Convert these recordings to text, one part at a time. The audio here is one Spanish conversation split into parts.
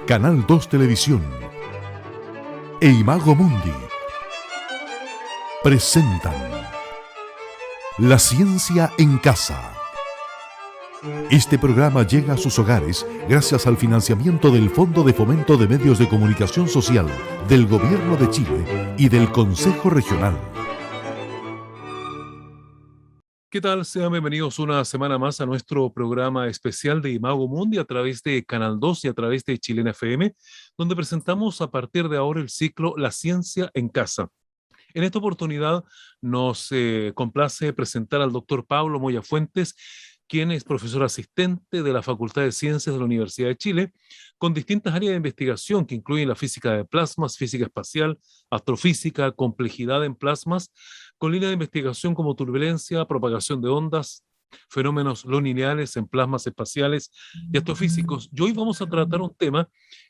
Canal 2 Televisión e Imago Mundi presentan La Ciencia en Casa. Este programa llega a sus hogares gracias al financiamiento del Fondo de Fomento de Medios de Comunicación Social del Gobierno de Chile y del Consejo Regional. ¿Qué tal? Sean bienvenidos una semana más a nuestro programa especial de Imago Mundi a través de Canal 2 y a través de Chilena FM, donde presentamos a partir de ahora el ciclo La Ciencia en Casa. En esta oportunidad nos complace presentar al doctor Pablo Moya Fuentes, quien es profesor asistente de la Facultad de Ciencias de la Universidad de Chile, con distintas áreas de investigación que incluyen la física de plasmas, física espacial, astrofísica, complejidad en plasmas, con líneas de investigación como turbulencia, propagación de ondas, fenómenos no lineales en plasmas espaciales y astrofísicos. Y hoy vamos a tratar un tema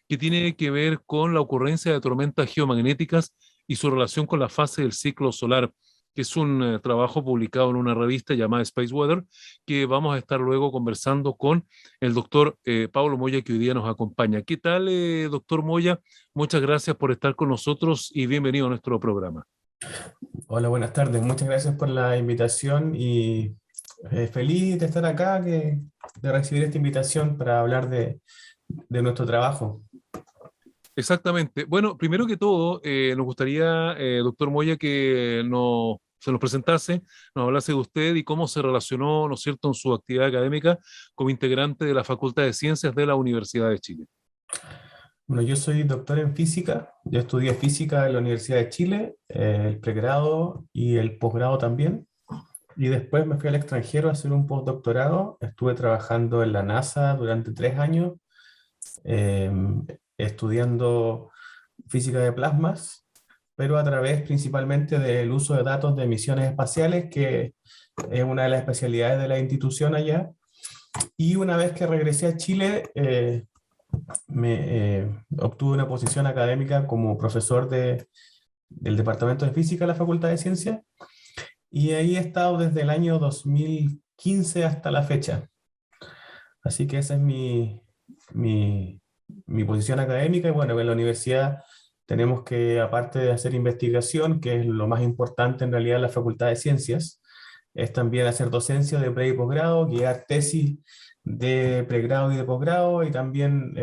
que tiene que ver con la ocurrencia de tormentas geomagnéticas y su relación con la fase del ciclo solar, que es un trabajo publicado en una revista llamada Space Weather, que vamos a estar luego conversando con el doctor Pablo Moya, que hoy día nos acompaña. ¿Qué tal, doctor Moya? Muchas gracias por estar con nosotros y bienvenido a nuestro programa. Hola, buenas tardes. Muchas gracias por la invitación y feliz de estar acá, de recibir esta invitación para hablar de nuestro trabajo. Exactamente. Bueno, primero que todo, nos gustaría, doctor Moya, que se nos presentase, nos hablase de usted y cómo se relacionó, ¿no es cierto?, en su actividad académica como integrante de la Facultad de Ciencias de la Universidad de Chile. Bueno, yo soy doctor en física. Yo estudié física en la Universidad de Chile, el pregrado y el posgrado también. Y después me fui al extranjero a hacer un postdoctorado. Estuve trabajando en la NASA durante 3 años, eh, estudiando física de plasmas, pero a través principalmente del uso de datos de misiones espaciales, que es una de las especialidades de la institución allá. Y una vez que regresé a Chile, obtuve una posición académica como profesor del Departamento de Física de la Facultad de Ciencias, y ahí he estado desde el año 2015 hasta la fecha. Así que esa es mi posición académica. Y bueno, en la universidad tenemos que, aparte de hacer investigación, que es lo más importante en realidad en la Facultad de Ciencias, es también hacer docencia de pre y posgrado, guiar tesis de pregrado y de posgrado, y también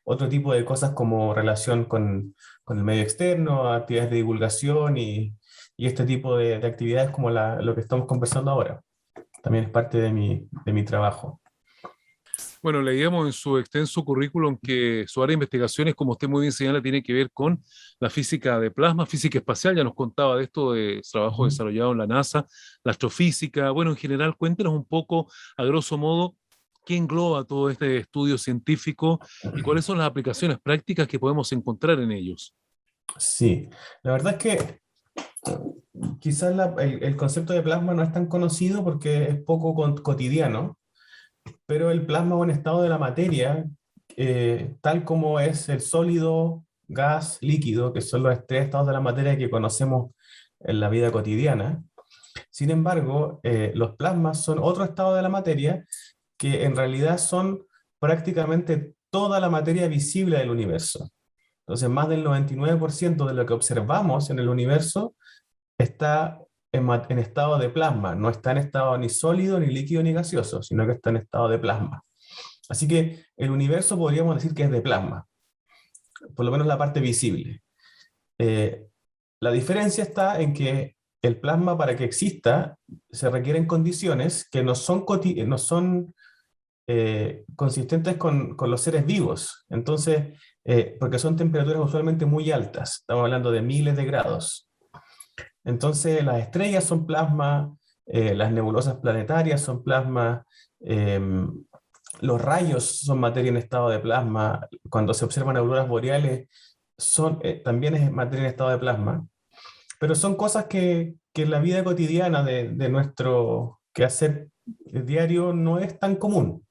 otro tipo de cosas como relación con el medio externo, actividades de divulgación y este tipo de actividades como lo que estamos conversando ahora. También es parte de mi trabajo. Bueno, leíamos en su extenso currículum que su área de investigaciones, como usted muy bien señala, tiene que ver con la física de plasma, física espacial. Ya nos contaba de esto, de su trabajo desarrollado en la NASA, la astrofísica. Bueno, en general, cuéntenos un poco, a grosso modo, qué engloba todo este estudio científico y cuáles son las aplicaciones prácticas que podemos encontrar en ellos. Sí, la verdad es que quizás el concepto de plasma no es tan conocido porque es poco cotidiano, pero el plasma es un estado de la materia, tal como es el sólido, gas, líquido, que son los 3 estados de la materia que conocemos en la vida cotidiana. Sin embargo, los plasmas son otro estado de la materia que en realidad son prácticamente toda la materia visible del universo. Entonces, más del 99% de lo que observamos en el universo está en estado de plasma, no está en estado ni sólido, ni líquido, ni gaseoso, sino que está en estado de plasma. Así que el universo podríamos decir que es de plasma, por lo menos la parte visible. La diferencia está en que el plasma, para que exista, se requieren condiciones que no son consistentes con los seres vivos. Entonces, porque son temperaturas usualmente muy altas, estamos hablando de miles de grados. Entonces, las estrellas son plasma, las nebulosas planetarias son plasma, los rayos son materia en estado de plasma, cuando se observan auroras boreales también es materia en estado de plasma, pero son cosas que en la vida cotidiana de nuestro quehacer diario no es tan común.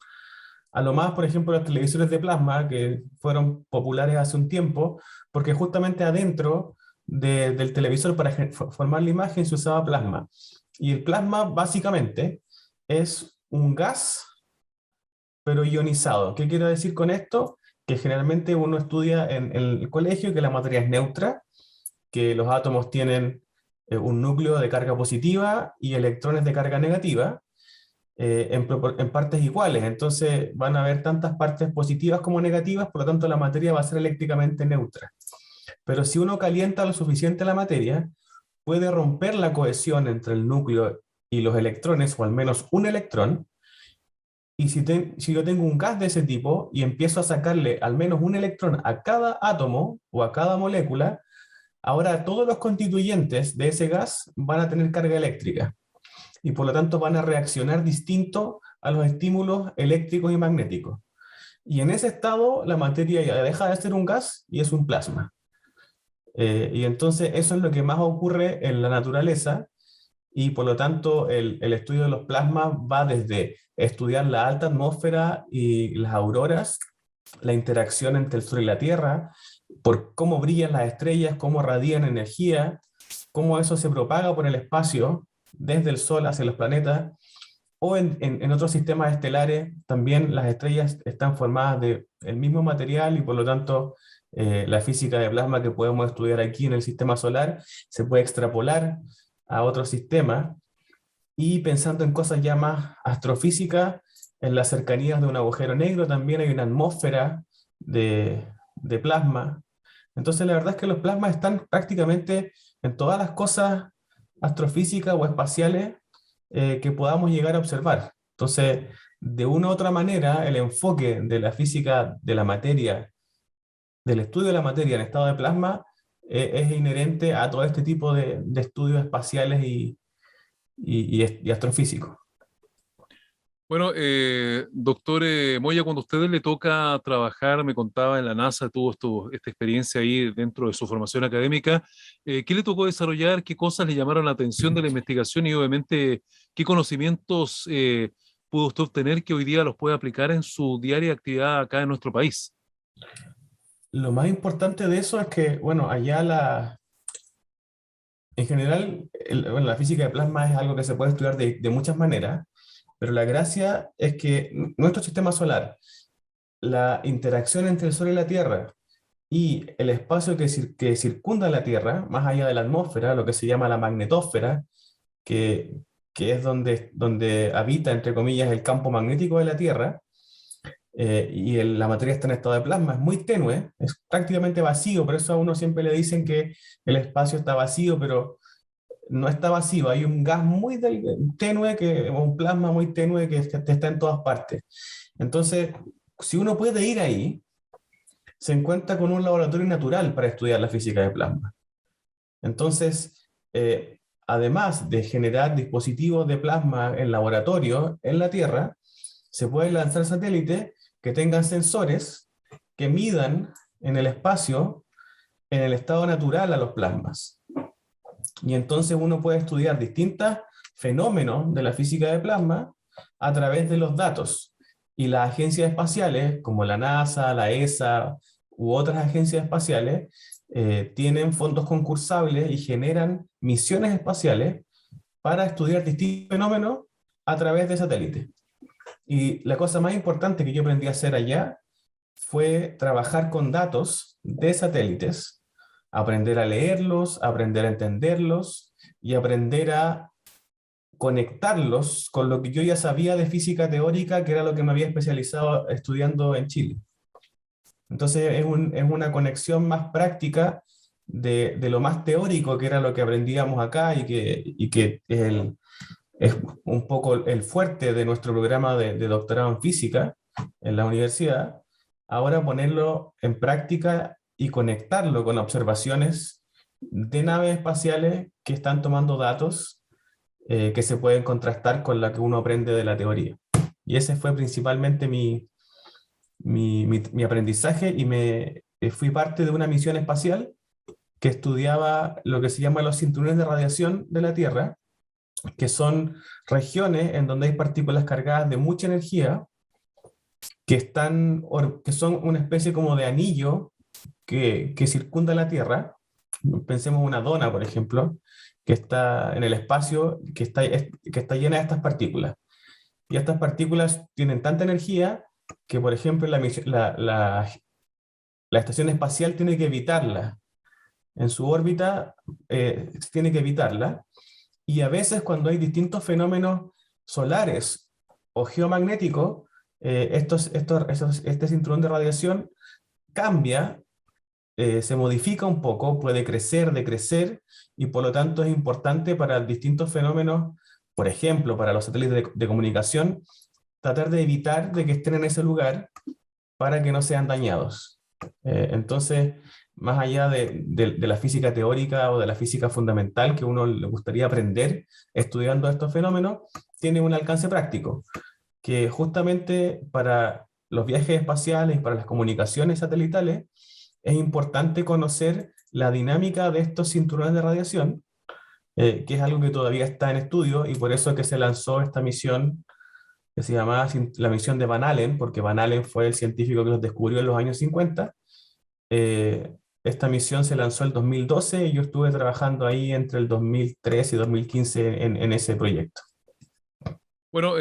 A lo más, por ejemplo, los televisores de plasma, que fueron populares hace un tiempo, porque justamente adentro del televisor para formar la imagen se usaba plasma. Y el plasma básicamente es un gas, pero ionizado. ¿Qué quiero decir con esto? que generalmente uno estudia en el colegio, que la materia es neutra, que los átomos tienen un núcleo de carga positiva y electrones de carga negativa, en partes iguales. Entonces van a haber tantas partes positivas como negativas, por lo tanto la materia va a ser eléctricamente neutra. Pero si uno calienta lo suficiente la materia, puede romper la cohesión entre el núcleo y los electrones, o al menos un electrón, y si yo tengo un gas de ese tipo y empiezo a sacarle al menos un electrón a cada átomo o a cada molécula, ahora todos los constituyentes de ese gas van a tener carga eléctrica y por lo tanto van a reaccionar distinto a los estímulos eléctricos y magnéticos. Y en ese estado la materia ya deja de ser un gas y es un plasma. Y entonces eso es lo que más ocurre en la naturaleza, y por lo tanto el estudio de los plasmas va desde estudiar la alta atmósfera y las auroras, la interacción entre el Sol y la Tierra, por cómo brillan las estrellas, cómo radian energía, cómo eso se propaga por el espacio desde el Sol hacia los planetas, o en otros sistemas estelares también las estrellas están formadas del mismo material y por lo tanto la física de plasma que podemos estudiar aquí en el sistema solar se puede extrapolar a otros sistemas, y pensando en cosas ya más astrofísicas, en las cercanías de un agujero negro también hay una atmósfera de plasma. Entonces la verdad es que los plasmas están prácticamente en todas las cosas astrofísicas o espaciales que podamos llegar a observar. Entonces, de una u otra manera, el enfoque de la física de la materia, del estudio de la materia en estado de plasma, es inherente a todo este tipo de estudios espaciales y astrofísicos. Bueno, doctor Moya, cuando a ustedes le toca trabajar, me contaba en la NASA, tuvo esta experiencia ahí dentro de su formación académica, ¿qué le tocó desarrollar? ¿Qué cosas le llamaron la atención de la investigación? Y obviamente, ¿qué conocimientos pudo usted obtener que hoy día los puede aplicar en su diaria actividad acá en nuestro país? Lo más importante de eso es que, bueno, en general, bueno, la física de plasma es algo que se puede estudiar de muchas maneras, pero la gracia es que nuestro sistema solar, la interacción entre el Sol y la Tierra y el espacio que circunda la Tierra, más allá de la atmósfera, lo que se llama la magnetosfera, que, que es donde habita, entre comillas, el campo magnético de la Tierra, y la materia está en estado de plasma, es muy tenue, es prácticamente vacío, por eso a uno siempre le dicen que el espacio está vacío, pero no está vacío, hay un gas muy tenue, un plasma muy tenue que está en todas partes. Entonces, si uno puede ir ahí, se encuentra con un laboratorio natural para estudiar la física de plasma. Entonces, además de generar dispositivos de plasma en laboratorio en la Tierra, se pueden lanzar satélites que tengan sensores que midan en el espacio, en el estado natural a los plasmas. Y entonces uno puede estudiar distintos fenómenos de la física de plasma a través de los datos. Y las agencias espaciales, como la NASA, la ESA u otras agencias espaciales, tienen fondos concursables y generan misiones espaciales para estudiar distintos fenómenos a través de satélites. Y la cosa más importante que yo aprendí a hacer allá fue trabajar con datos de satélites, aprender a leerlos, aprender a entenderlos y aprender a conectarlos con lo que yo ya sabía de física teórica, que era lo que me había especializado estudiando en Chile. Entonces es una conexión más práctica de lo más teórico, que era lo que aprendíamos acá y que es un poco el fuerte de nuestro programa de doctorado en física en la universidad, ahora ponerlo en práctica y conectarlo con observaciones de naves espaciales que están tomando datos que se pueden contrastar con la que uno aprende de la teoría. Y ese fue principalmente mi aprendizaje, y fui parte de una misión espacial que estudiaba lo que se llama los cinturones de radiación de la Tierra, que son regiones en donde hay partículas cargadas de mucha energía que son una especie como de anillo que circunda la Tierra. Pensemos una dona, por ejemplo, que está en el espacio, que está llena de estas partículas. Y estas partículas tienen tanta energía que, por ejemplo, la estación espacial tiene que evitarla. En su órbita tiene que evitarla. Y a veces cuando hay distintos fenómenos solares o geomagnéticos, este cinturón de radiación cambia, se modifica un poco, puede crecer, decrecer, y por lo tanto es importante para distintos fenómenos, por ejemplo, para los satélites de comunicación, tratar de evitar de que estén en ese lugar para que no sean dañados. Entonces, más allá de la física teórica o de la física fundamental que uno le gustaría aprender estudiando estos fenómenos, tiene un alcance práctico, que justamente para los viajes espaciales y para las comunicaciones satelitales es importante conocer la dinámica de estos cinturones de radiación, que es algo que todavía está en estudio, y por eso es que se lanzó esta misión que se llamaba la misión de Van Allen, porque Van Allen fue el científico que los descubrió en los años 50. Esta misión se lanzó en el 2012 y yo estuve trabajando ahí entre el 2003 y 2015 en ese proyecto. Bueno,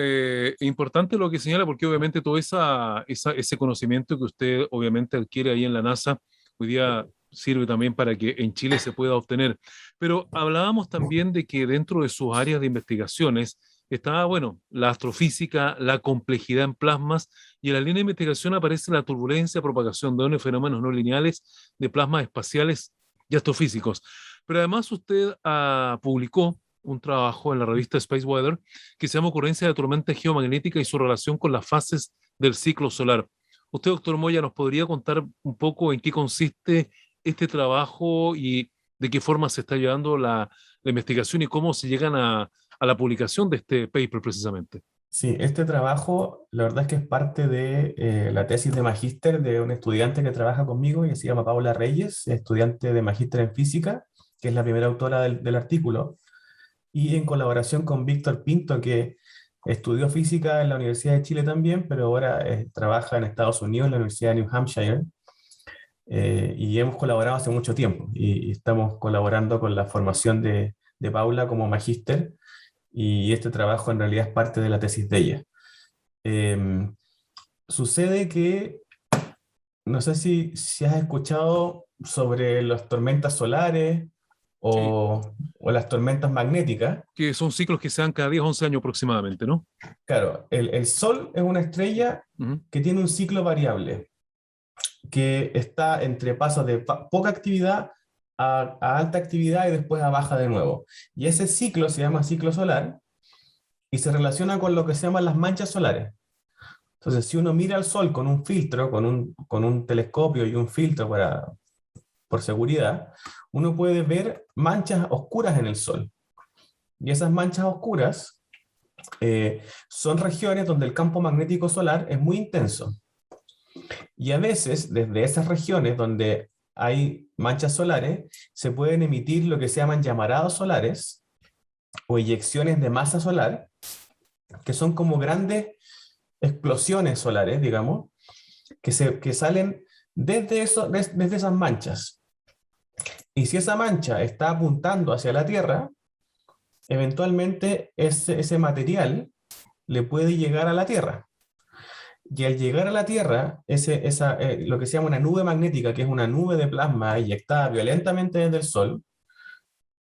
importante lo que señala, porque obviamente todo ese conocimiento que usted obviamente adquiere ahí en la NASA, hoy día sirve también para que en Chile se pueda obtener. Pero hablábamos también de que dentro de sus áreas de investigaciones estaba, bueno, la astrofísica, la complejidad en plasmas, y en la línea de investigación aparece la turbulencia, propagación de ondas, fenómenos no lineales de plasmas espaciales y astrofísicos. Pero además usted publicó un trabajo en la revista Space Weather que se llama Ocurrencia de tormenta geomagnética y su relación con las fases del ciclo solar. Usted, doctor Moya, nos podría contar un poco en qué consiste este trabajo y de qué forma se está llevando la investigación y cómo se llegan a la publicación de este paper precisamente. Sí, este trabajo, la verdad es que es parte de la tesis de magíster de un estudiante que trabaja conmigo y se llama Paula Reyes, estudiante de magíster en física, que es la primera autora del artículo, y en colaboración con Víctor Pinto, que estudió física en la Universidad de Chile también, pero ahora trabaja en Estados Unidos, en la Universidad de New Hampshire, y hemos colaborado hace mucho tiempo, y estamos colaborando con la formación de Paula como magíster, y este trabajo en realidad es parte de la tesis de ella. Sucede que, no sé si has escuchado sobre las tormentas solares o, Sí, o las tormentas magnéticas. que son ciclos que se dan cada 10, 11 años aproximadamente, ¿no? Claro, el Sol es una estrella que tiene un ciclo variable, que está entre pasos de poca actividad a alta actividad y después a baja de nuevo. Y ese ciclo se llama ciclo solar y se relaciona con lo que se llaman las manchas solares. Entonces, si uno mira al Sol con un filtro, con un telescopio y un filtro por seguridad, uno puede ver manchas oscuras en el Sol. Y esas manchas oscuras son regiones donde el campo magnético solar es muy intenso. Y a veces, desde esas regiones donde hay manchas solares, se pueden emitir lo que se llaman llamaradas solares o eyecciones de masa solar, que son como grandes explosiones solares, digamos, que salen desde esas manchas. Y si esa mancha está apuntando hacia la Tierra, eventualmente ese material le puede llegar a la Tierra. Y al llegar a la Tierra, lo que se llama una nube magnética, que es una nube de plasma eyectada violentamente desde el Sol,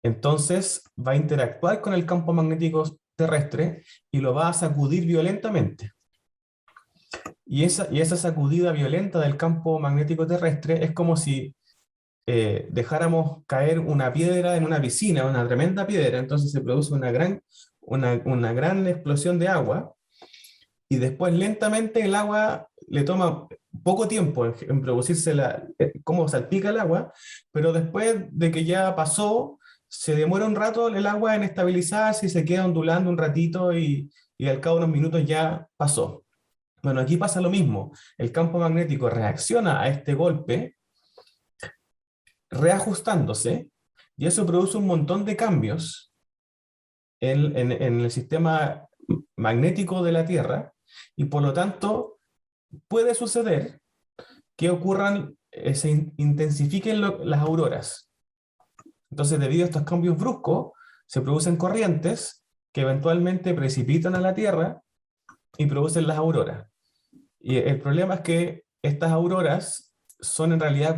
entonces va a interactuar con el campo magnético terrestre y lo va a sacudir violentamente. Y esa sacudida violenta del campo magnético terrestre es como si dejáramos caer una piedra en una piscina, una tremenda piedra, entonces se produce una gran explosión de agua, y después lentamente el agua le toma poco tiempo en producirse cómo salpica el agua, pero después de que ya pasó, se demora un rato el agua en estabilizarse y se queda ondulando un ratito y al cabo de unos minutos ya pasó. Bueno, aquí pasa lo mismo. El campo magnético reacciona a este golpe reajustándose, y eso produce un montón de cambios en el sistema magnético de la Tierra, y por lo tanto puede suceder que se intensifiquen las auroras. Entonces, debido a estos cambios bruscos, se producen corrientes que eventualmente precipitan a la Tierra y producen las auroras. Y el problema es que estas auroras son en realidad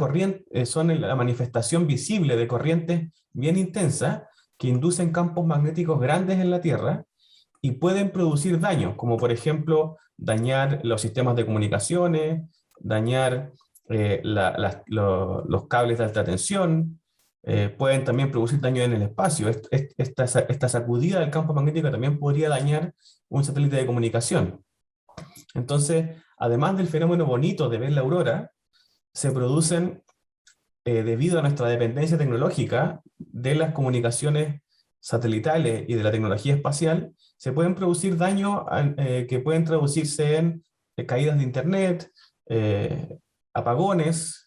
son la manifestación visible de corrientes bien intensas que inducen campos magnéticos grandes en la Tierra y pueden producir daños, como por ejemplo dañar los sistemas de comunicaciones, dañar los cables de alta tensión, pueden también producir daño en el espacio. Esta sacudida del campo magnético también podría dañar un satélite de comunicación. Entonces, además del fenómeno bonito de ver la aurora, se producen, debido a nuestra dependencia tecnológica de las comunicaciones satelitales y de la tecnología espacial, se pueden producir daños que pueden traducirse en caídas de internet, apagones,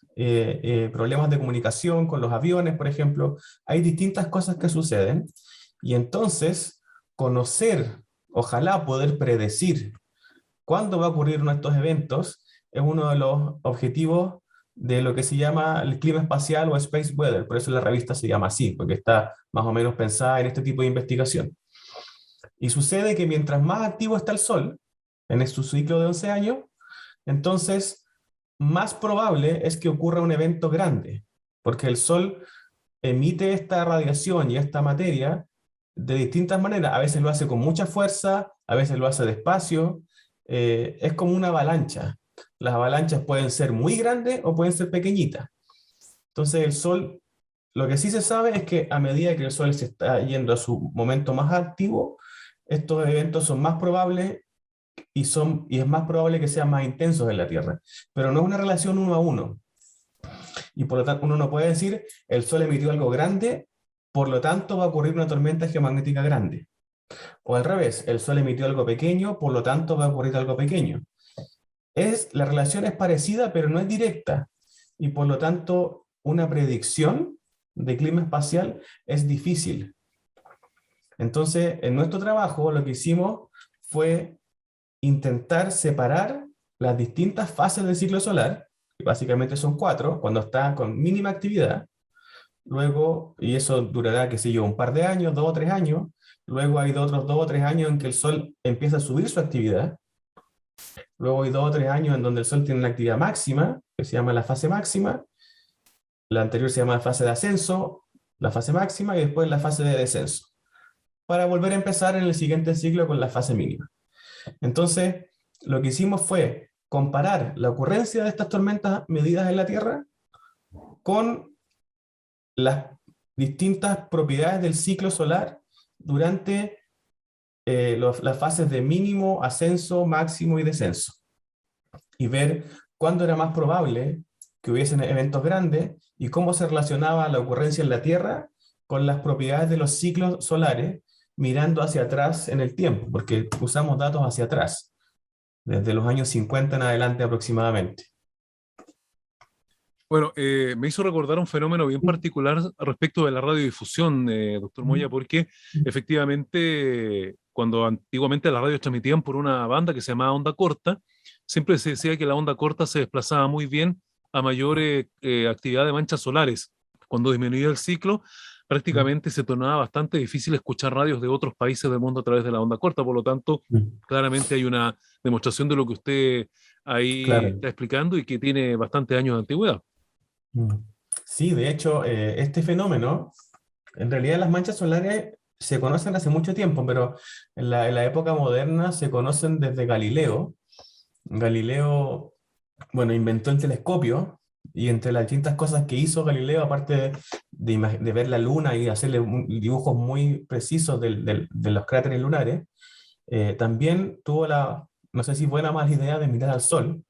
problemas de comunicación con los aviones, por ejemplo. Hay distintas cosas que suceden, y entonces conocer, ojalá poder predecir cuándo va a ocurrir uno de estos eventos, es uno de los objetivos de lo que se llama el clima espacial o space weather. Por eso la revista se llama así, porque está más o menos pensada en este tipo de investigación. Y sucede que mientras más activo está el Sol, en su ciclo de 11 años, entonces más probable es que ocurra un evento grande, porque el Sol emite esta radiación y esta materia de distintas maneras. A veces lo hace con mucha fuerza, a veces lo hace despacio. Es como una avalancha. Las avalanchas pueden ser muy grandes o pueden ser pequeñitas. Entonces el Sol, lo que sí se sabe es que a medida que el Sol se está yendo a su momento más activo, estos eventos son más probables y es más probable que sean más intensos en la Tierra. Pero no es una relación uno a uno. Y por lo tanto uno no puede decir, el Sol emitió algo grande, por lo tanto va a ocurrir una tormenta geomagnética grande. O al revés, el Sol emitió algo pequeño, por lo tanto va a ocurrir algo pequeño. La relación es parecida, pero no es directa. Y por lo tanto, una predicción de clima espacial es difícil. Entonces, en nuestro trabajo, lo que hicimos fue intentar separar las distintas fases del ciclo solar, que básicamente son 4, cuando está con mínima actividad. Luego, y eso durará, qué sé yo, un par de años, 2 o 3 años. Luego hay otros 2 o 3 años en que el Sol empieza a subir su actividad. Luego hay 2 o 3 años en donde el Sol tiene una actividad máxima, que se llama la fase máxima. La anterior se llama la fase de ascenso, la fase máxima, y después la fase de descenso, para volver a empezar en el siguiente ciclo con la fase mínima. Entonces, lo que hicimos fue comparar la ocurrencia de estas tormentas medidas en la Tierra con las distintas propiedades del ciclo solar durante las fases de mínimo, ascenso, máximo y descenso, y ver cuándo era más probable que hubiesen eventos grandes y cómo se relacionaba la ocurrencia en la Tierra con las propiedades de los ciclos solares, mirando hacia atrás en el tiempo, porque usamos datos hacia atrás, desde los años 50 en adelante aproximadamente. Bueno, me hizo recordar un fenómeno bien particular respecto de la radiodifusión, doctor Moya, porque efectivamente cuando antiguamente las radios transmitían por una banda que se llamaba onda corta, siempre se decía que la onda corta se desplazaba muy bien a mayor actividad de manchas solares. Cuando disminuía el ciclo, prácticamente se tornaba bastante difícil escuchar radios de otros países del mundo a través de la onda corta. Por lo tanto, claramente hay una demostración de lo que usted ahí está explicando y que tiene bastantes años de antigüedad. Sí, de hecho, este fenómeno, en realidad las manchas solares se conocen hace mucho tiempo, pero en la época moderna se conocen desde Galileo. Galileo, bueno, inventó el telescopio, y entre las distintas cosas que hizo Galileo, aparte de ver la luna y hacerle dibujos muy precisos de los cráteres lunares, también tuvo no sé si buena o mala idea de mirar al Sol.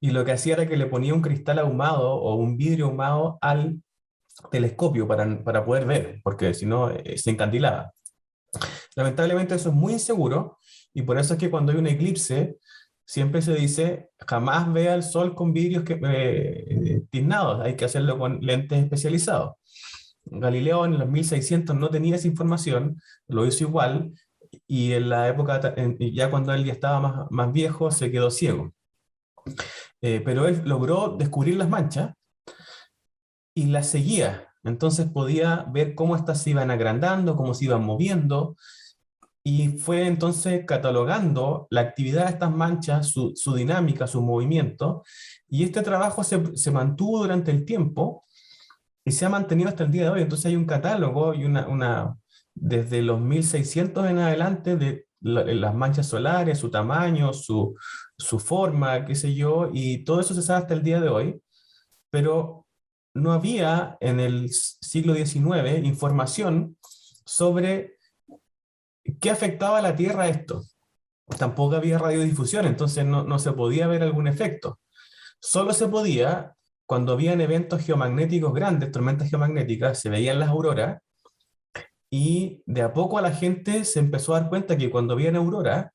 Y lo que hacía era que le ponía un cristal ahumado o un vidrio ahumado al telescopio para poder ver, porque si no se encandilaba. Lamentablemente eso es muy inseguro, y por eso es que cuando hay un eclipse siempre se dice jamás vea el Sol con vidrios tiznados, hay que hacerlo con lentes especializados. Galileo en los 1600 no tenía esa información, lo hizo igual, y en la época, ya cuando él ya estaba más viejo, se quedó ciego. Pero él logró descubrir las manchas y las seguía. Entonces podía ver cómo éstas se iban agrandando, cómo se iban moviendo, y fue entonces catalogando la actividad de estas manchas, su dinámica, su movimiento, y este trabajo se mantuvo durante el tiempo y se ha mantenido hasta el día de hoy. Entonces hay un catálogo y desde los 1600 en adelante de las manchas solares, su tamaño, su forma, qué sé yo, y todo eso se sabe hasta el día de hoy, pero no había en el siglo XIX información sobre qué afectaba a la Tierra esto. Tampoco había radiodifusión, entonces no se podía ver algún efecto. Solo se podía, cuando habían eventos geomagnéticos grandes, tormentas geomagnéticas, se veían las auroras, y de a poco a la gente se empezó a dar cuenta que cuando había aurora,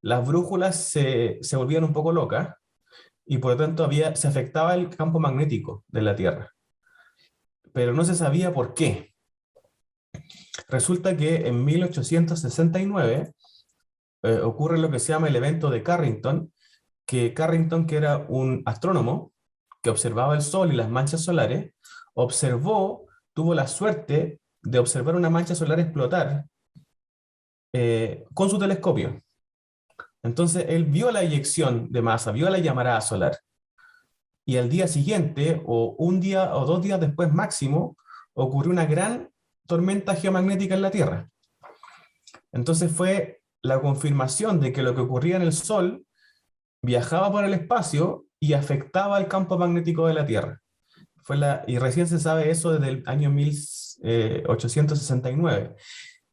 las brújulas se volvían un poco locas, y por lo tanto se afectaba el campo magnético de la Tierra. Pero no se sabía por qué. Resulta que en 1869 ocurre lo que se llama el evento de Carrington, que Carrington, que era un astrónomo que observaba el Sol y las manchas solares, tuvo la suerte de observar una mancha solar explotar con su telescopio. Entonces él vio la eyección de masa, vio la llamarada solar, y al día siguiente, o un día o 2 días después máximo, ocurrió una gran tormenta geomagnética en la Tierra. Entonces fue la confirmación de que lo que ocurría en el Sol viajaba por el espacio y afectaba el campo magnético de la Tierra. Y recién se sabe eso desde el año 1869.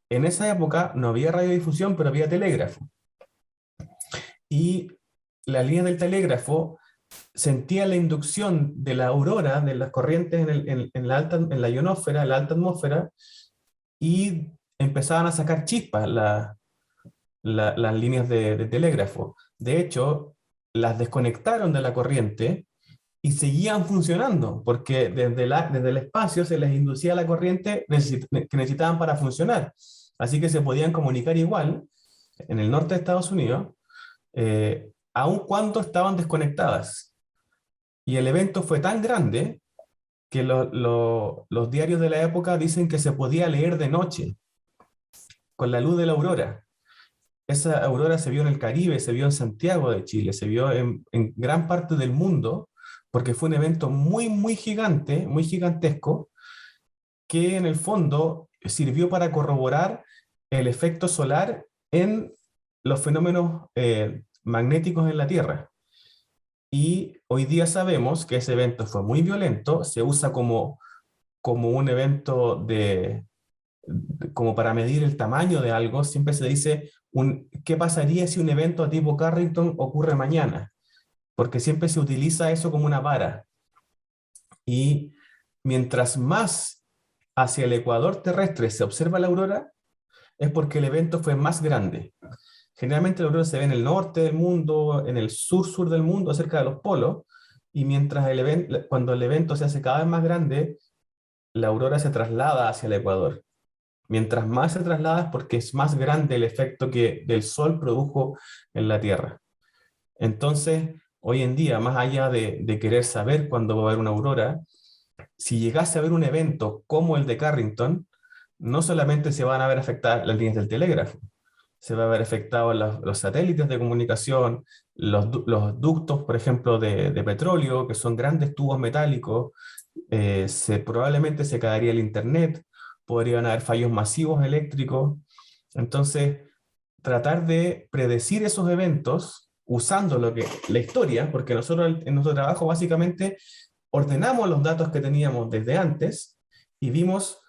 En esa época no había radiodifusión, pero había telégrafo. Y las líneas del telégrafo sentían la inducción de la aurora, de las corrientes en la ionosfera, en la alta atmósfera, y empezaban a sacar chispas las líneas de telégrafo. De hecho, las desconectaron de la corriente y seguían funcionando, porque desde el espacio se les inducía la corriente que necesitaban para funcionar. Así que se podían comunicar igual en el norte de Estados Unidos, aun cuando estaban desconectadas. Y el evento fue tan grande que los diarios de la época dicen que se podía leer de noche, con la luz de la aurora. Esa aurora se vio en el Caribe, se vio en Santiago de Chile, se vio en gran parte del mundo, porque fue un evento muy, muy gigante, muy gigantesco, que en el fondo sirvió para corroborar el efecto solar en los fenómenos magnéticos en la Tierra. Y hoy día sabemos que ese evento fue muy violento, se usa como un evento como para medir el tamaño de algo. Siempre se dice, ¿qué pasaría si un evento tipo Carrington ocurre mañana? Porque siempre se utiliza eso como una vara. Y mientras más hacia el ecuador terrestre se observa la aurora, es porque el evento fue más grande. Generalmente la aurora se ve en el norte del mundo, en el sur del mundo, cerca de los polos, y mientras cuando el evento se hace cada vez más grande, la aurora se traslada hacia el ecuador. Mientras más se traslada es porque es más grande el efecto que el Sol produjo en la Tierra. Entonces, hoy en día, más allá de querer saber cuándo va a haber una aurora, si llegase a haber un evento como el de Carrington, no solamente se van a ver afectadas las líneas del telégrafo, se va a ver afectados los satélites de comunicación, los ductos, por ejemplo, de petróleo, que son grandes tubos metálicos, probablemente se caería el internet, podrían haber fallos masivos eléctricos. Entonces, tratar de predecir esos eventos usando la historia, porque nosotros en nuestro trabajo básicamente ordenamos los datos que teníamos desde antes y vimos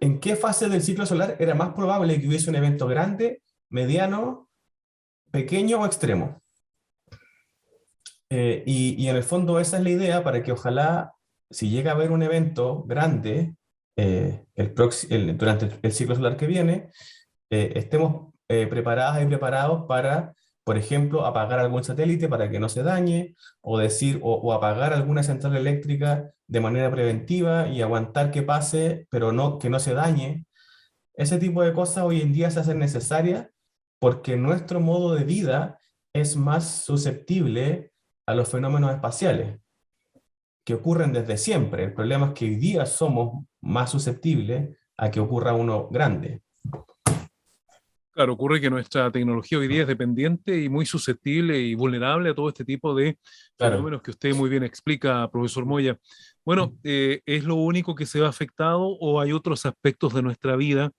en qué fase del ciclo solar era más probable que hubiese un evento grande, mediano, pequeño o extremo. Y en el fondo esa es la idea, para que ojalá, si llega a haber un evento grande durante el ciclo solar que viene, estemos preparadas y preparados para, por ejemplo, apagar algún satélite para que no se dañe, o apagar alguna central eléctrica de manera preventiva y aguantar que pase, pero que no se dañe. Ese tipo de cosas hoy en día se hacen necesarias porque nuestro modo de vida es más susceptible a los fenómenos espaciales, que ocurren desde siempre. El problema es que hoy día somos más susceptibles a que ocurra uno grande. Claro, ocurre que nuestra tecnología hoy día es dependiente y muy susceptible y vulnerable a todo este tipo de Claro. fenómenos que usted muy bien explica, profesor Moya. Bueno, ¿es lo único que se ve afectado o hay otros aspectos de nuestra vida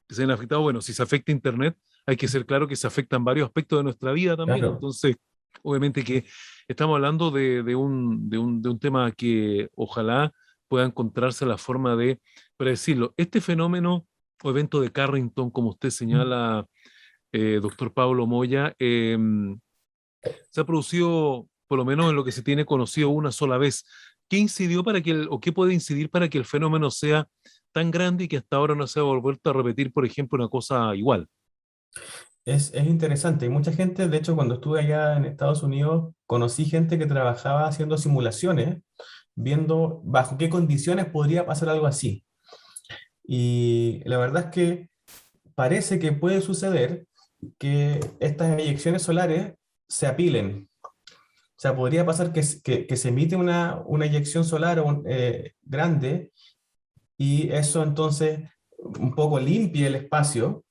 que se ven afectados? Bueno, si se afecta Internet, hay que ser claro que se afectan varios aspectos de nuestra vida también. Claro. Entonces, obviamente que estamos hablando de un tema que ojalá pueda encontrarse la forma de predecirlo. Este fenómeno o evento de Carrington, como usted señala, doctor Pablo Moya, se ha producido, por lo menos en lo que se tiene conocido, una sola vez. ¿Qué incidió para que o qué puede incidir para que el fenómeno sea tan grande y que hasta ahora no se ha vuelto a repetir, por ejemplo, una cosa igual? Es interesante. Y mucha gente, de hecho, cuando estuve allá en Estados Unidos, conocí gente que trabajaba haciendo simulaciones, viendo bajo qué condiciones podría pasar algo así. Y la verdad es que parece que puede suceder que estas eyecciones solares se apilen. O sea, podría pasar que se emite una eyección solar grande y eso entonces un poco limpie el espacio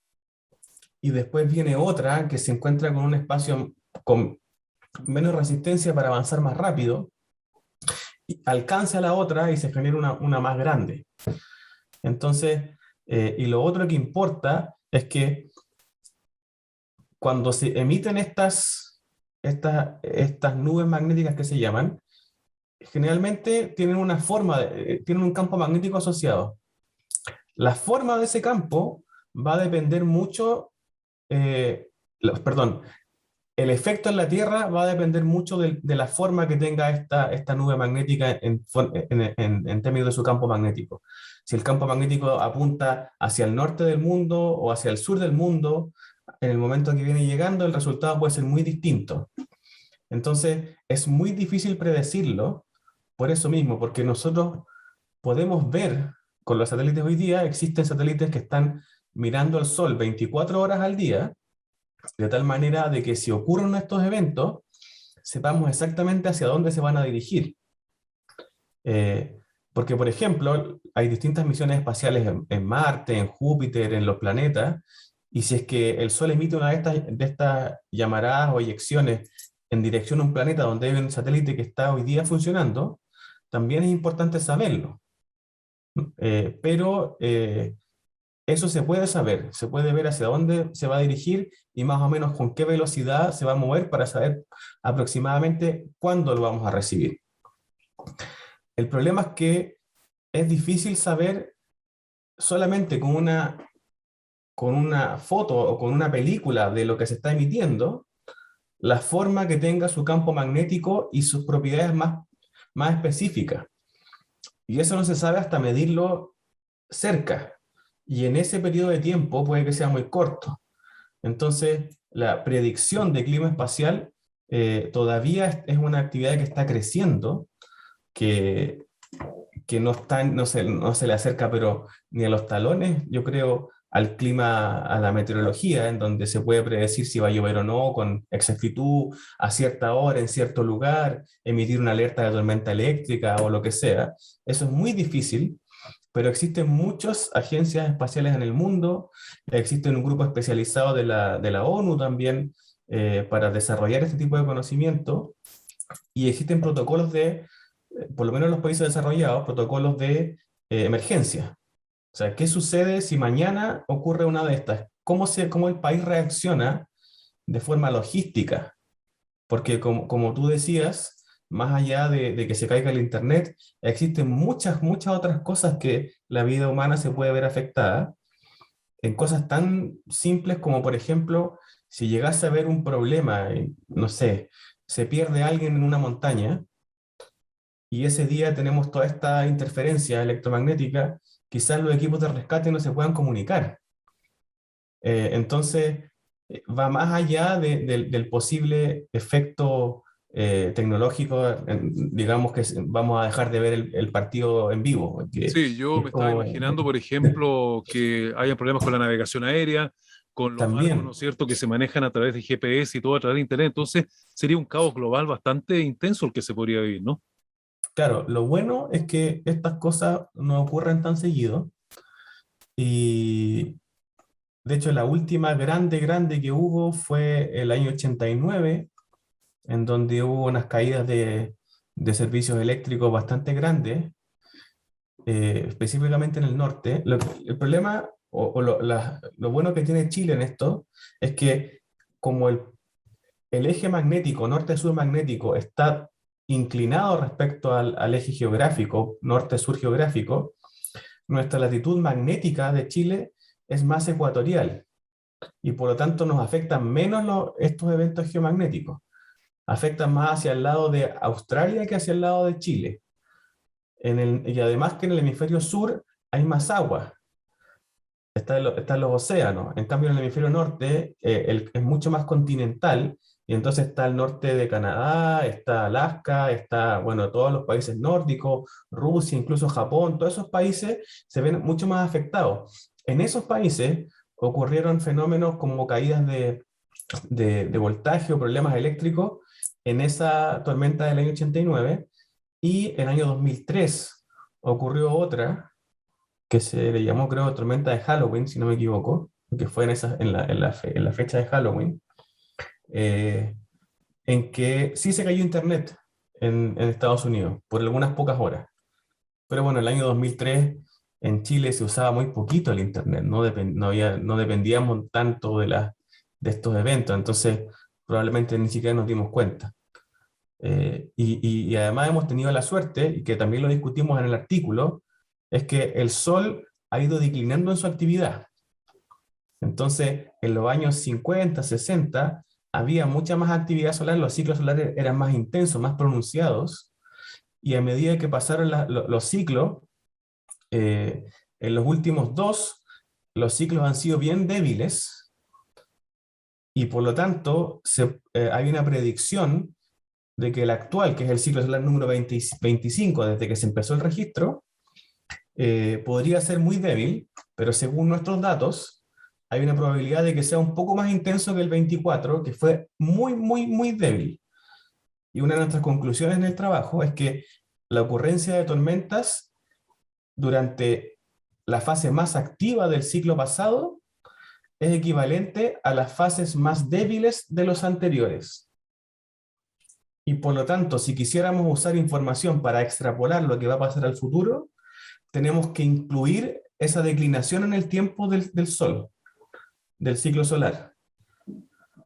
y después viene otra que se encuentra con un espacio con menos resistencia para avanzar más rápido, y alcanza a la otra y se genera una más grande. Entonces, y lo otro que importa es que cuando se emiten estas nubes magnéticas que se llaman, generalmente tienen una forma, tienen un campo magnético asociado. La forma de ese campo va a depender mucho, perdón, el efecto en la Tierra va a depender mucho de la forma que tenga esta nube magnética en términos de su campo magnético. Si el campo magnético apunta hacia el norte del mundo o hacia el sur del mundo, en el momento que viene llegando, el resultado puede ser muy distinto. Entonces, es muy difícil predecirlo por eso mismo, porque nosotros podemos ver con los satélites hoy día, existen satélites que están mirando el Sol 24 horas al día, de tal manera de que si ocurren estos eventos, sepamos exactamente hacia dónde se van a dirigir. Porque, por ejemplo, hay distintas misiones espaciales en Marte, en Júpiter, en los planetas, y si es que el Sol emite una de estas llamaradas o eyecciones en dirección a un planeta donde hay un satélite que está hoy día funcionando, también es importante saberlo. Pero eso se puede saber, se puede ver hacia dónde se va a dirigir y más o menos con qué velocidad se va a mover para saber aproximadamente cuándo lo vamos a recibir. El problema es que es difícil saber solamente con una foto o con una película de lo que se está emitiendo, la forma que tenga su campo magnético y sus propiedades más específicas. Y eso no se sabe hasta medirlo cerca. Y en ese periodo de tiempo puede que sea muy corto. Entonces, la predicción de clima espacial todavía es una actividad que está creciendo, que, que no se le acerca, pero ni a los talones, yo creo, al clima, a la meteorología, en donde se puede predecir si va a llover o no con exactitud, a cierta hora, en cierto lugar, emitir una alerta de tormenta eléctrica o lo que sea. Eso es muy difícil, pero existen muchas agencias espaciales en el mundo, existe un grupo especializado de la ONU también para desarrollar este tipo de conocimiento, y existen protocolos por lo menos en los países desarrollados, protocolos de emergencia. O sea, ¿qué sucede si mañana ocurre una de estas? ¿Cómo el país reacciona de forma logística? Porque como tú decías, más allá de que se caiga el Internet, existen muchas, muchas otras cosas que la vida humana se puede ver afectada, en cosas tan simples como, por ejemplo, si llegase a haber un problema, no sé, se pierde alguien en una montaña, y ese día tenemos toda esta interferencia electromagnética, quizás los equipos de rescate no se puedan comunicar. Entonces, va más allá del posible efecto tecnológico, digamos que vamos a dejar de ver el partido en vivo, Sí, yo que me es estaba como imaginando, por ejemplo, que haya problemas con la navegación aérea, con los barcos, ¿no también, es cierto?, que se manejan a través de GPS y todo a través de Internet. Entonces, sería un caos global bastante intenso el que se podría vivir, ¿no? claro, lo bueno es que estas cosas no ocurren tan seguido y De hecho, la última grande que hubo fue el año 89, en donde hubo unas caídas de servicios eléctricos bastante grandes, específicamente en el norte. El problema lo bueno que tiene Chile en esto es que como el eje magnético, norte-sur magnético, está inclinado respecto al eje geográfico, norte-sur geográfico, nuestra latitud magnética de Chile es más ecuatorial y por lo tanto nos afectan menos estos eventos geomagnéticos. Afectan más hacia el lado de Australia que hacia el lado de Chile. Y además que en el hemisferio sur hay más agua, están los océanos. En cambio, en el hemisferio norte es mucho más continental, y entonces está el norte de Canadá, está Alaska, está, bueno, todos los países nórdicos, Rusia, incluso Japón, todos esos países se ven mucho más afectados. En esos países ocurrieron fenómenos como caídas de voltaje o problemas eléctricos en esa tormenta del año 89, y en el año 2003 ocurrió otra que se le llamó, creo, tormenta de Halloween, si no me equivoco, que fue en la fecha de Halloween, eh, en que sí se cayó internet en Estados Unidos por algunas pocas horas. Pero bueno, en el año 2003 en Chile se usaba muy poquito el internet, no dependíamos tanto de estos eventos, entonces probablemente ni siquiera nos dimos cuenta. Y además hemos tenido la suerte, y que también lo discutimos en el artículo, es que el Sol ha ido declinando en su actividad. Entonces, en los años 50, 60, había mucha más actividad solar, los ciclos solares eran más intensos, más pronunciados, y a medida que pasaron los ciclos, en los últimos dos, los ciclos han sido bien débiles, y por lo tanto hay una predicción de que el actual, que es el ciclo solar número 25, desde que se empezó el registro, podría ser muy débil, pero según nuestros datos, hay una probabilidad de que sea un poco más intenso que el 24, que fue muy, muy, muy débil. Y una de nuestras conclusiones en el trabajo es que la ocurrencia de tormentas durante la fase más activa del ciclo pasado es equivalente a las fases más débiles de los anteriores. Y por lo tanto, si quisiéramos usar información para extrapolar lo que va a pasar al futuro, tenemos que incluir esa declinación en el tiempo del Sol, del ciclo solar.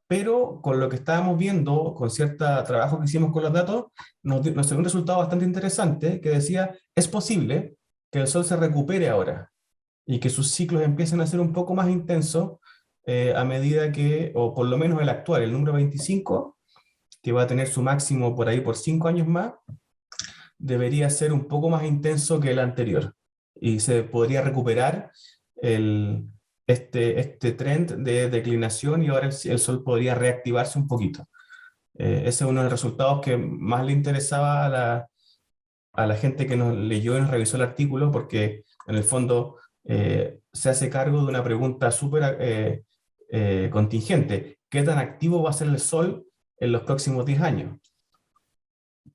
Pero con lo que estábamos viendo, con cierto trabajo que hicimos con los datos, nos dio un resultado bastante interesante que decía, es posible que el Sol se recupere ahora y que sus ciclos empiecen a ser un poco más intensos a medida que, o por lo menos el actual, el número 25, que va a tener su máximo por ahí por 5 años más, debería ser un poco más intenso que el anterior. Y se podría recuperar este trend de declinación, y ahora el Sol podría reactivarse un poquito. Ese es uno de los resultados que más le interesaba a la gente que nos leyó y nos revisó el artículo, porque en el fondo se hace cargo de una pregunta súper contingente. ¿Qué tan activo va a ser el Sol en los próximos 10 años?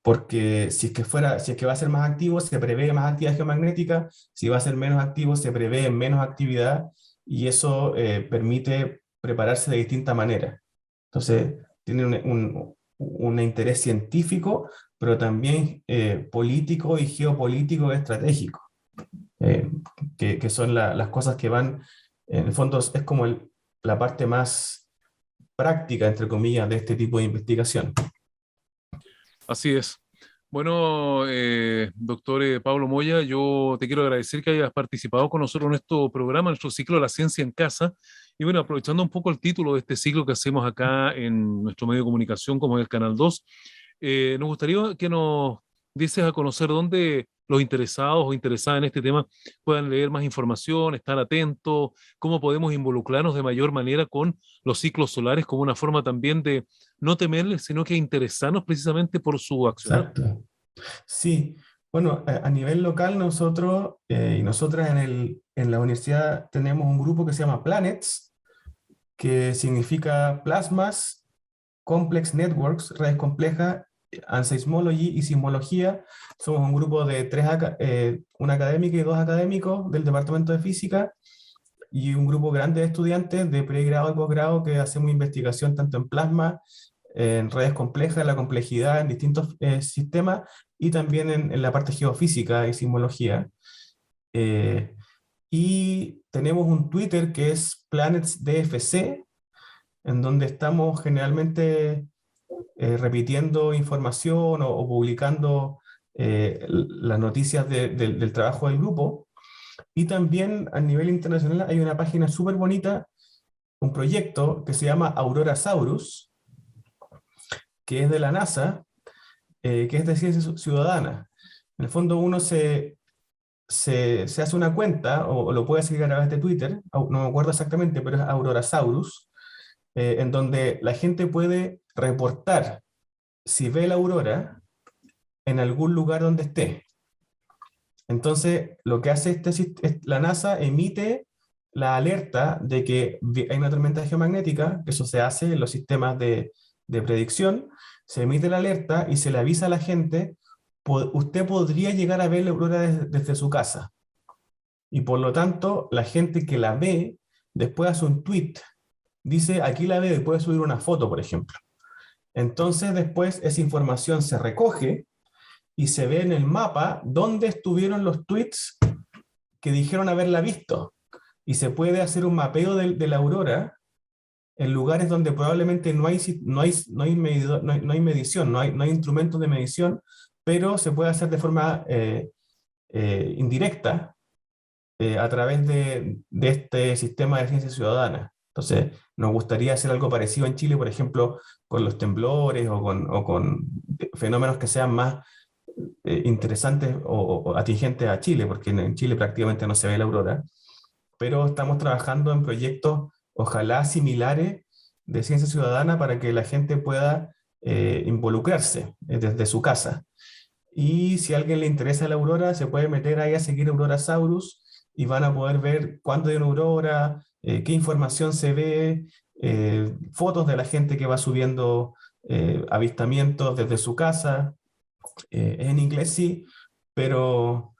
Porque si es que va a ser más activo, se prevé más actividad geomagnética; si va a ser menos activo, se prevé menos actividad, y eso permite prepararse de distinta manera. Entonces, tiene un interés científico, pero también político y geopolítico estratégico, que son las cosas que van, en el fondo es como la parte más práctica, entre comillas, de este tipo de investigación. Así es. Bueno, doctor Pablo Moya, yo te quiero agradecer que hayas participado con nosotros en nuestro programa, en nuestro ciclo La Ciencia en Casa. Y bueno, aprovechando un poco el título de este ciclo que hacemos acá en nuestro medio de comunicación, como es el Canal 2, nos gustaría que nos dices a conocer dónde los interesados o interesadas en este tema puedan leer más información, estar atentos, cómo podemos involucrarnos de mayor manera con los ciclos solares como una forma también de no temerles, sino que interesarnos precisamente por su accionar. Exacto. Sí, bueno, a nivel local nosotros y nosotras en la universidad tenemos un grupo que se llama Planets, que significa Plasmas, Complex Networks, redes complejas, and Seismology y Sismología. Somos un grupo de un académico y 2 académicos del Departamento de Física, y un grupo grande de estudiantes de pregrado y posgrado que hacemos investigación tanto en plasma, en redes complejas, en la complejidad, en distintos sistemas, y también en la parte geofísica y sismología. Y tenemos un Twitter que es PlanetsDFC, en donde estamos generalmente repitiendo información o publicando las noticias del trabajo del grupo. Y también a nivel internacional hay una página súper bonita, un proyecto que se llama Aurora Saurus, que es de la NASA, que es de ciencia ciudadana. En el fondo uno se hace una cuenta, o lo puede seguir a través de Twitter, no me acuerdo exactamente, pero es Aurora Saurus, en donde la gente puede reportar si ve la aurora en algún lugar donde esté. Entonces, lo que hace la NASA emite la alerta de que hay una tormenta geomagnética, que eso se hace en los sistemas de predicción, se emite la alerta y se le avisa a la gente, usted podría llegar a ver la aurora desde su casa. Y por lo tanto, la gente que la ve, después hace un tweet, dice, aquí la veo, y puede subir una foto, por ejemplo. Entonces, después esa información se recoge y se ve en el mapa dónde estuvieron los tweets que dijeron haberla visto. Y se puede hacer un mapeo de la aurora en lugares donde probablemente no hay medición, no hay instrumentos de medición, pero se puede hacer de forma indirecta a través de este sistema de ciencia ciudadana. Entonces, nos gustaría hacer algo parecido en Chile, por ejemplo, con los temblores o con fenómenos que sean más interesantes o atingentes a Chile, porque en Chile prácticamente no se ve la aurora, pero estamos trabajando en proyectos, ojalá similares, de ciencia ciudadana para que la gente pueda involucrarse desde su casa. Y si a alguien le interesa la aurora, se puede meter ahí a seguir Aurora Saurus y van a poder ver cuándo hay una aurora, qué información se ve, fotos de la gente que va subiendo avistamientos desde su casa. En inglés sí, pero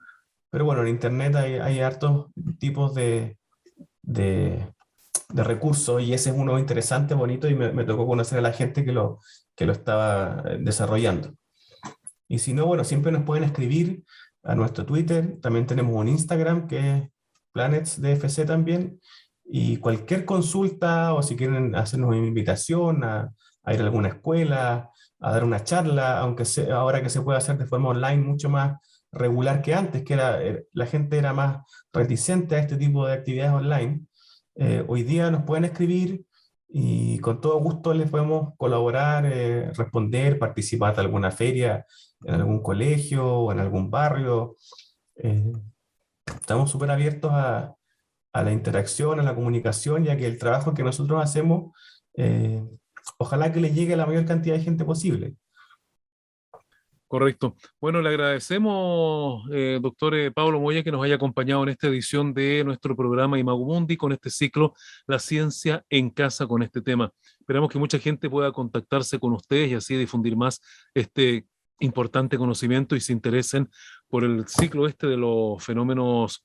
bueno, en internet hay hartos tipos de recursos, y ese es uno interesante, bonito, y me tocó conocer a la gente que lo estaba desarrollando. Y si no, bueno, siempre nos pueden escribir a nuestro Twitter, también tenemos un Instagram que es PlanetsDFC también, y cualquier consulta, o si quieren hacernos una invitación a ir a alguna escuela, a dar una charla, aunque ahora que se puede hacer de forma online mucho más regular que antes, que la gente era más reticente a este tipo de actividades online. Hoy día nos pueden escribir y con todo gusto les podemos colaborar, responder, participar de alguna feria en algún colegio o en algún barrio. Estamos súper abiertos a la interacción, a la comunicación, ya que el trabajo que nosotros hacemos, ojalá que le llegue a la mayor cantidad de gente posible. Correcto. Bueno, le agradecemos, doctor Pablo Moya, que nos haya acompañado en esta edición de nuestro programa Imago Mundi con este ciclo La Ciencia en Casa con este tema. Esperamos que mucha gente pueda contactarse con ustedes y así difundir más este importante conocimiento y se interesen por el ciclo de los fenómenos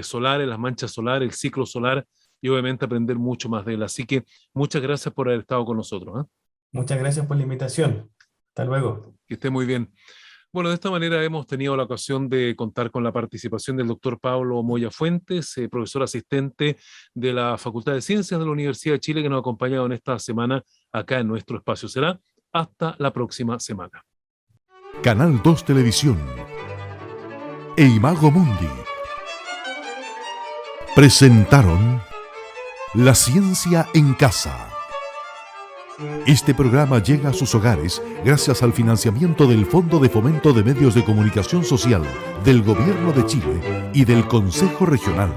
solares, las manchas solares, el ciclo solar, y obviamente aprender mucho más de él. Así que muchas gracias por haber estado con nosotros. Muchas gracias por la invitación. Hasta luego. Que esté muy bien. Bueno, de esta manera hemos tenido la ocasión de contar con la participación del doctor Pablo Moya Fuentes, profesor asistente de la Facultad de Ciencias de la Universidad de Chile, que nos ha acompañado en esta semana acá en nuestro espacio. Será hasta la próxima semana. Canal 2 Televisión e Imago Mundi presentaron La Ciencia en Casa. Este programa llega a sus hogares gracias al financiamiento del Fondo de Fomento de Medios de Comunicación Social del Gobierno de Chile y del Consejo Regional.